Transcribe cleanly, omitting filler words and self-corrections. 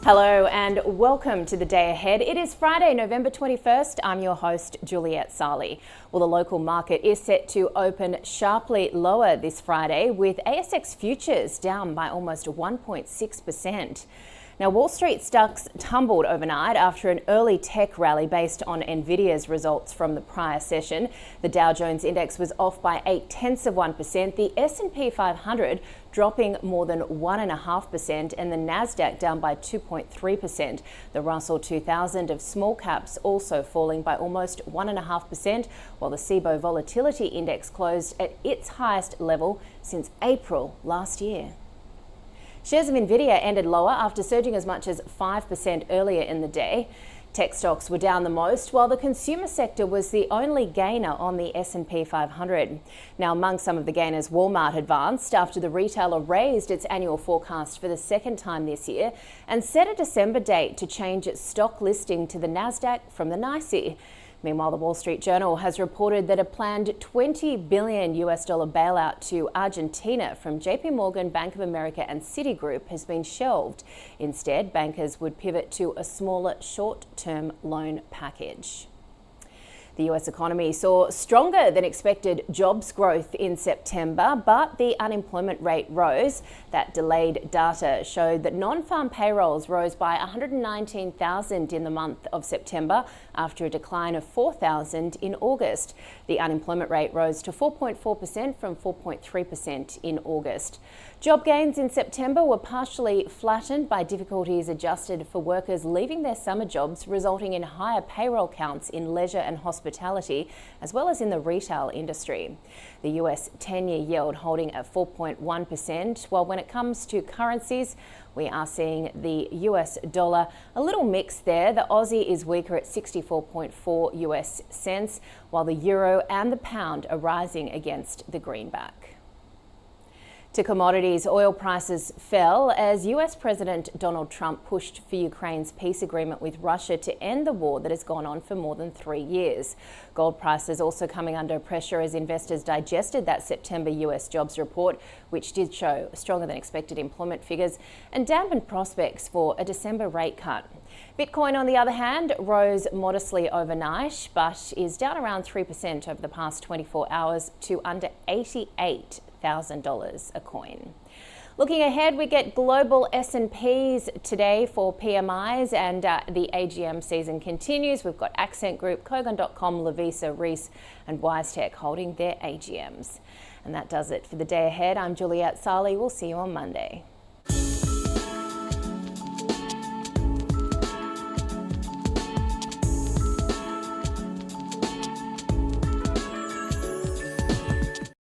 Hello and welcome to the day ahead. It is Friday, November 21st. I'm your host, Juliette Sarli. Well, the local market is set to open sharply lower this Friday, with ASX futures down by almost 1.6%. Now, Wall Street stocks tumbled overnight after an early tech rally based on Nvidia's results from the prior session. The Dow Jones index was off by 0.8%, the S&P 500 dropping more than 1.5%, and the Nasdaq down by 2.3%. The Russell 2000 of small caps also falling by almost 1.5%, while the SIBO Volatility Index closed at its highest level since April last year. Shares of Nvidia ended lower after surging as much as 5% earlier in the day. Tech stocks were down the most, while the consumer sector was the only gainer on the S&P 500. Now, among some of the gainers, Walmart advanced after the retailer raised its annual forecast for the second time this year and set a December date to change its stock listing to the Nasdaq from the NYSE. Meanwhile, the Wall Street Journal has reported that a planned $20 billion bailout to Argentina from JP Morgan, Bank of America and Citigroup has been shelved. Instead, bankers would pivot to a smaller short-term loan package. The US economy saw stronger than expected jobs growth in September, but the unemployment rate rose. That delayed data showed that non-farm payrolls rose by 119,000 in the month of September after a decline of 4,000 in August. The unemployment rate rose to 4.4% from 4.3% in August. Job gains in September were partially flattened by difficulties adjusted for workers leaving their summer jobs, resulting in higher payroll counts in leisure and hospitality, as well as in the retail industry. The US 10-year yield holding at 4.1%, while when it comes to currencies, we are seeing the US dollar a little mixed there. The Aussie is weaker at 64.4 US cents, while the euro and the pound are rising against the greenback. To commodities, oil prices fell as US President Donald Trump pushed for Ukraine's peace agreement with Russia to end the war that has gone on for more than 3 years. Gold prices also coming under pressure as investors digested that September US jobs report, which did show stronger than expected employment figures and dampened prospects for a December rate cut. Bitcoin, on the other hand, rose modestly overnight, but is down around 3% over the past 24 hours to under $88,000 a coin. Looking ahead, we get global S&Ps today for PMIs, and the AGM season continues. We've got Accent Group, Kogan.com, Lovisa, Reese and WiseTech holding their AGMs. And that does it for the day ahead. I'm Juliette Sarli. We'll see you on Monday.